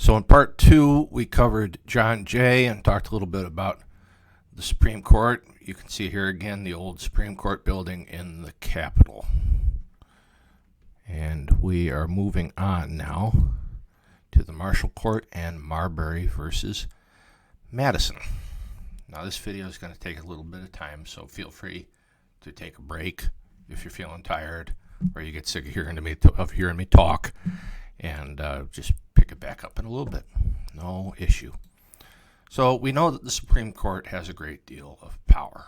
So in part 2, we covered John Jay and talked a little bit about the Supreme Court. You can see here again the old Supreme Court building in the Capitol. And we are moving on now to the Marshall Court and Marbury versus Madison. Now this video is going to take a little bit of time, so feel free to take a break if you're feeling tired or you get sick of hearing me talk, and just pick it back up in a little bit. No issue. So we know that the Supreme Court has a great deal of power.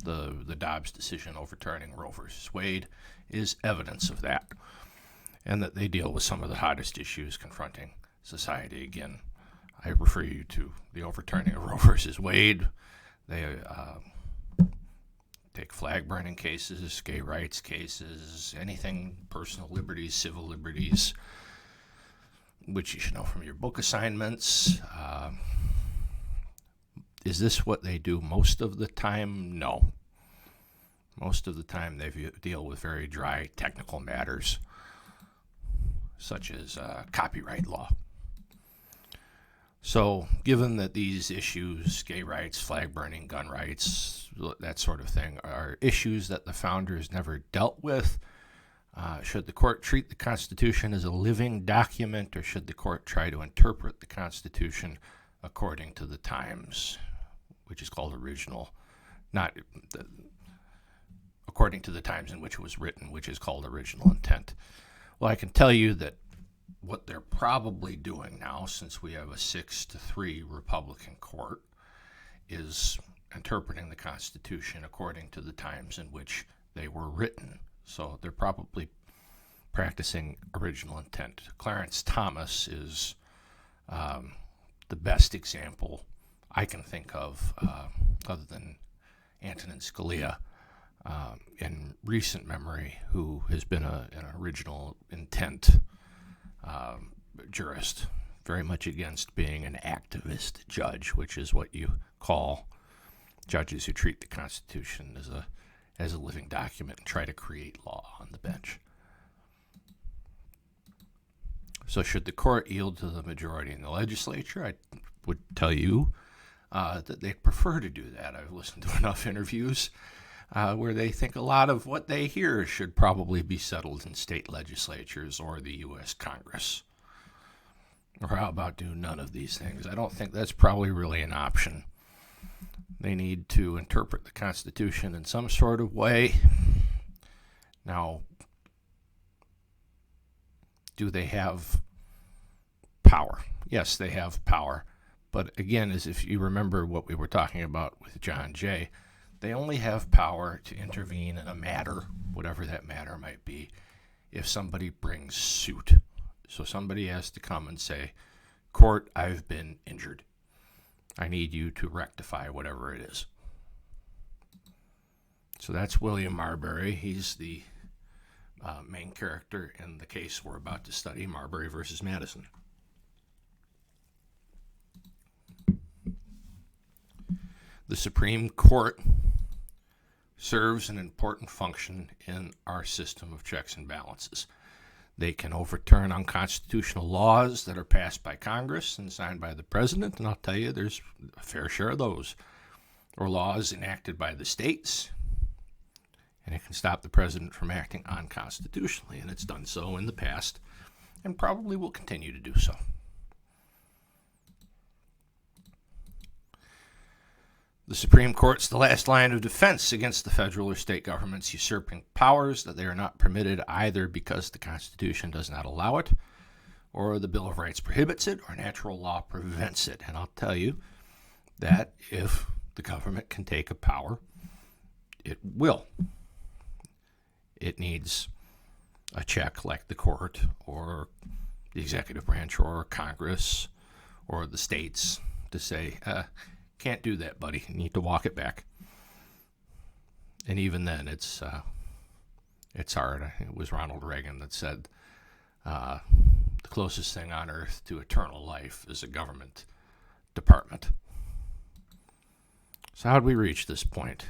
The Dobbs decision overturning Roe versus Wade is evidence of that, and that they deal with some of the hottest issues confronting society. Again, I refer you to the overturning of Roe versus Wade. They take flag-burning cases, gay rights cases, anything, personal liberties, civil liberties, which you should know from your book assignments. Is this what they do most of the time? No. Most of the time they deal with very dry technical matters, such as copyright law. So given that these issues, gay rights, flag burning, gun rights, that sort of thing, are issues that the founders never dealt with, should the court treat the Constitution as a living document, or should the court try to interpret the Constitution according to the times, which is called original, according to the times in which it was written, which is called original intent? Well, I can tell you that what they're probably doing now, since we have a 6-3 Republican court, is interpreting the Constitution according to the times in which they were written. So they're probably practicing original intent. Clarence Thomas is the best example I can think of, other than Antonin Scalia, in recent memory, who has been an original intent jurist, very much against being an activist judge, which is what you call judges who treat the Constitution as a living document and try to create law on the bench. So should the court yield to the majority in the legislature? I would tell you that they'd prefer to do that. I've listened to enough interviews where they think a lot of what they hear should probably be settled in state legislatures or the U.S. Congress. Or how about do none of these things? I don't think that's probably really an option. They need to interpret the Constitution in some sort of way. Now, do they have power? Yes, they have power. But again, as if you remember what we were talking about with John Jay, they only have power to intervene in a matter, whatever that matter might be, if somebody brings suit. So somebody has to come and say, "Court, I've been injured. I need you to rectify whatever it is." So that's William Marbury. He's the main character in the case we're about to study, Marbury versus Madison. The Supreme Court serves an important function in our system of checks and balances. They can overturn unconstitutional laws that are passed by Congress and signed by the president, and I'll tell you, there's a fair share of those, or laws enacted by the states, and it can stop the president from acting unconstitutionally, and it's done so in the past and probably will continue to do so. The Supreme Court's the last line of defense against the federal or state governments usurping powers that they are not permitted either because the Constitution does not allow it, or the Bill of Rights prohibits it, or natural law prevents it. And I'll tell you that if the government can take a power, it will. It needs a check like the court or the executive branch or Congress or the states to say, can't do that, buddy. You need to walk it back. And even then, it's hard. It was Ronald Reagan that said, the closest thing on earth to eternal life is a government department. So how did we reach this point?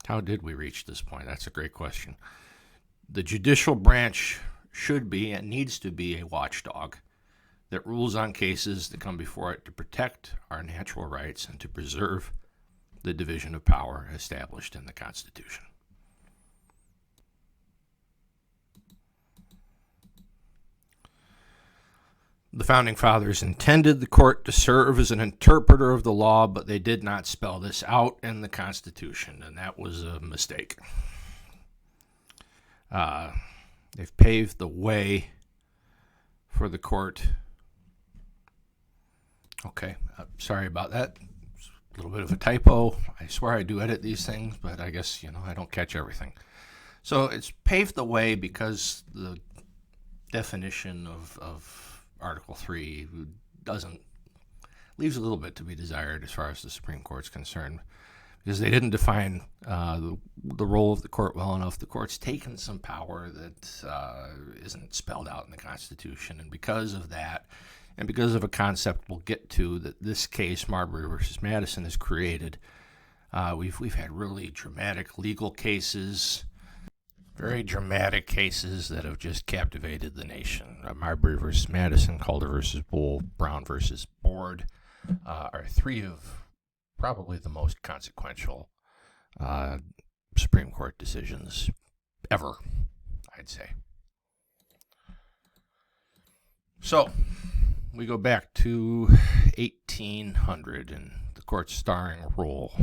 How did we reach this point? That's a great question. The judicial branch should be and needs to be a watchdog that rules on cases that come before it to protect our natural rights and to preserve the division of power established in the Constitution. The Founding Fathers intended the court to serve as an interpreter of the law, but they did not spell this out in the Constitution, and that was a mistake. They've paved the way for the court. Okay, sorry about that. A little bit of a typo. I swear I do edit these things, but I guess, I don't catch everything. So it's paved the way because the definition of Article 3 leaves a little bit to be desired as far as the Supreme Court's concerned, because they didn't define the role of the court well enough. The court's taken some power that isn't spelled out in the Constitution, and because of that, and because of a concept we'll get to that this case, Marbury versus Madison, has created, we've had really dramatic legal cases, very dramatic cases that have just captivated the nation. Marbury versus Madison, Calder versus Bull, Brown versus Board are three of probably the most consequential Supreme Court decisions ever, I'd say. So, we go back to 1800 and the court's starring role.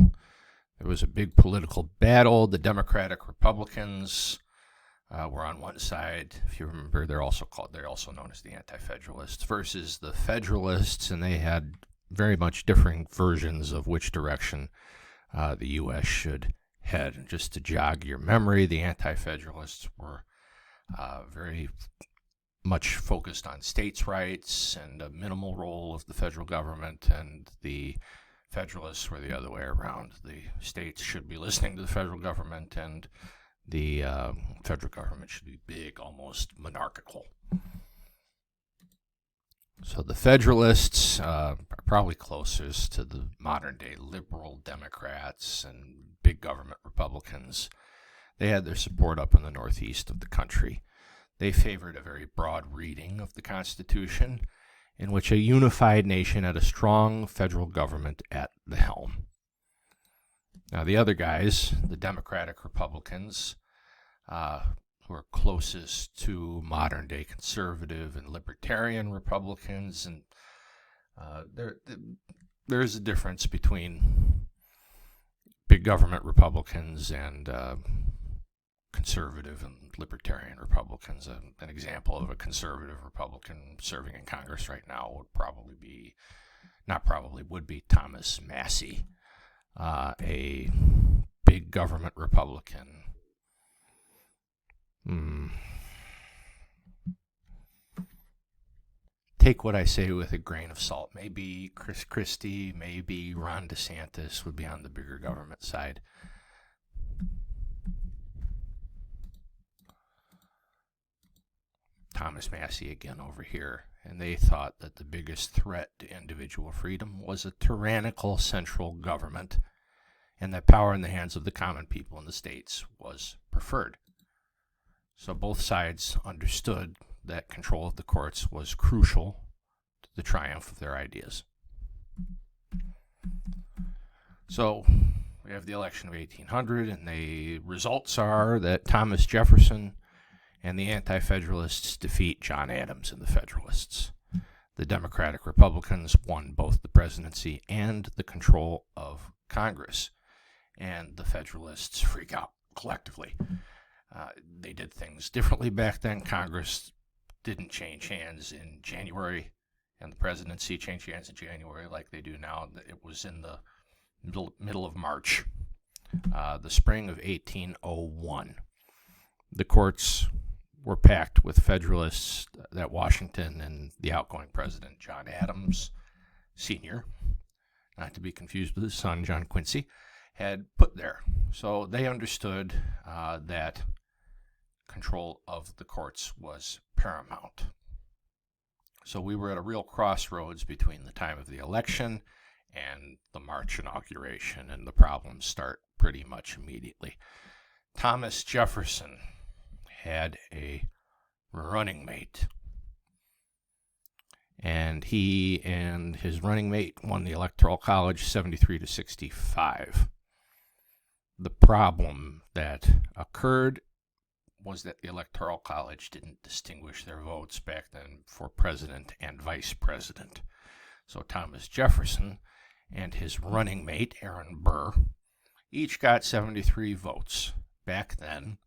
There was a big political battle. The Democratic Republicans were on one side. If you remember, they're also known as the Anti-Federalists, versus the Federalists, and they had very much differing versions of which direction the U.S. should head. And just to jog your memory, the Anti-Federalists were very much focused on states' rights and a minimal role of the federal government, and the Federalists were the other way around. The states should be listening to the federal government, and the federal government should be big, almost monarchical. So the Federalists are probably closest to the modern-day liberal Democrats and big government Republicans. They had their support up in the northeast of the country. They favored a very broad reading of the Constitution, in which a unified nation had a strong federal government at the helm. Now, the other guys, the Democratic Republicans, who are closest to modern-day conservative and libertarian Republicans, and there is a difference between big government Republicans and conservative and libertarian Republicans. An example of a conservative Republican serving in Congress right now would be Thomas Massey, a big government Republican. Take what I say with a grain of salt. Maybe Chris Christie, maybe Ron DeSantis would be on the bigger government side. Thomas Massey again over here, and they thought that the biggest threat to individual freedom was a tyrannical central government, and that power in the hands of the common people in the states was preferred. So both sides understood that control of the courts was crucial to the triumph of their ideas. So we have the election of 1800, and the results are that Thomas Jefferson and the Anti-Federalists defeat John Adams and the Federalists. The Democratic Republicans won both the presidency and the control of Congress, and the Federalists freak out collectively. They did things differently back then. Congress didn't change hands in January, and the presidency changed hands in January like they do now. It was in the middle of March, the spring of 1801. The courts were packed with Federalists that Washington and the outgoing president, John Adams Sr., not to be confused with his son, John Quincy, had put there. So they understood that control of the courts was paramount. So we were at a real crossroads between the time of the election and the March inauguration, and the problems start pretty much immediately. Thomas Jefferson had a running mate, and he and his running mate won the Electoral College 73 to 65. The problem that occurred was that the Electoral College didn't distinguish their votes back then for president and vice president. So Thomas Jefferson and his running mate, Aaron Burr, each got 73 votes. Back then,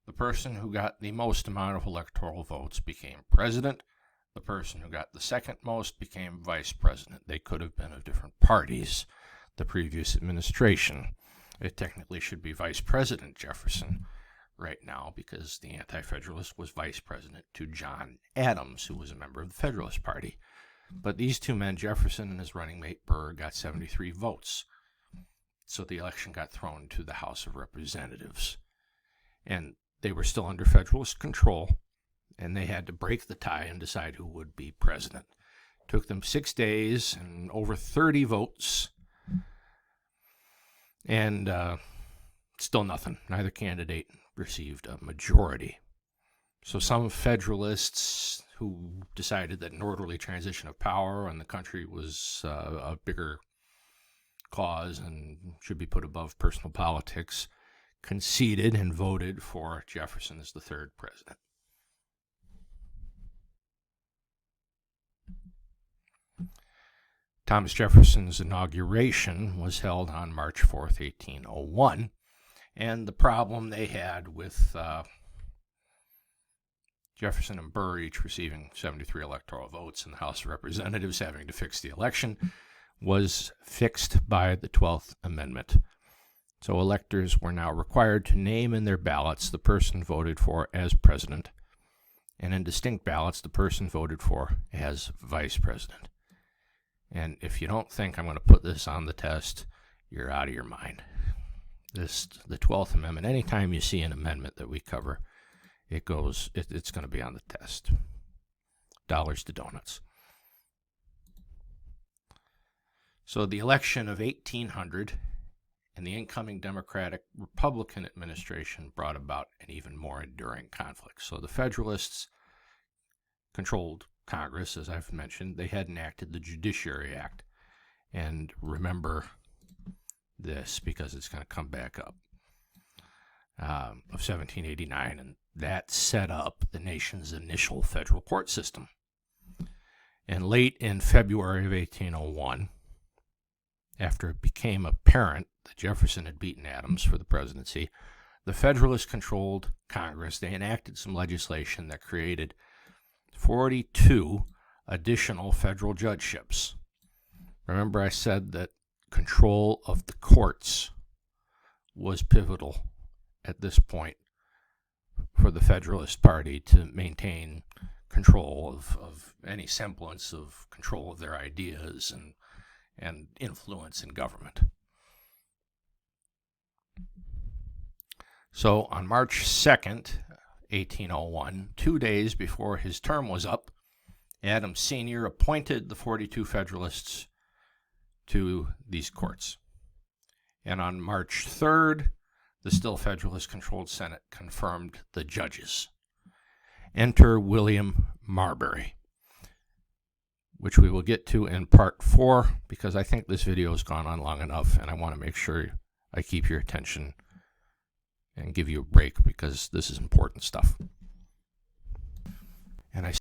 the person who got the most amount of electoral votes became president. The person who got the second most became vice president. They could have been of different parties the previous administration. It technically should be Vice President Jefferson right now, because the Anti-Federalist was vice president to John Adams, who was a member of the Federalist Party. But these two men, Jefferson and his running mate Burr, got 73 votes. So the election got thrown to the House of Representatives. And they were still under Federalist control, and they had to break the tie and decide who would be president. It took them 6 days and over 30 votes. And still nothing. Neither candidate received a majority. So some Federalists who decided that an orderly transition of power in the country was a bigger cause and should be put above personal politics conceded and voted for Jefferson as the third president. Thomas Jefferson's inauguration was held on March 4th, 1801, and the problem they had with Jefferson and Burr each receiving 73 electoral votes and the House of Representatives having to fix the election was fixed by the 12th Amendment. So electors were now required to name in their ballots the person voted for as president, and in distinct ballots the person voted for as vice president. And if you don't think I'm going to put this on the test, you're out of your mind. The 12th Amendment, anytime you see an amendment that we cover, it's going to be on the test. Dollars to donuts. So the election of 1800 and the incoming Democratic-Republican administration brought about an even more enduring conflict. So the Federalists controlled Congress, as I've mentioned. They had enacted the Judiciary Act. And remember this, because it's going to come back up, of 1789, and that set up the nation's initial federal court system. And late in February of 1801, after it became apparent that Jefferson had beaten Adams for the presidency, the Federalists controlled Congress. They enacted some legislation that created 42 additional federal judgeships. Remember, I said that control of the courts was pivotal at this point for the Federalist Party to maintain control of any semblance of control of their ideas and influence in government. So on March 2nd, 1801, 2 days before his term was up, Adams Sr. appointed the 42 Federalists to these courts. And on March 3rd, the still Federalist-controlled Senate confirmed the judges. Enter William Marbury, which we will get to in part 4, because I think this video has gone on long enough, and I want to make sure I keep your attention and give you a break, because this is important stuff. And I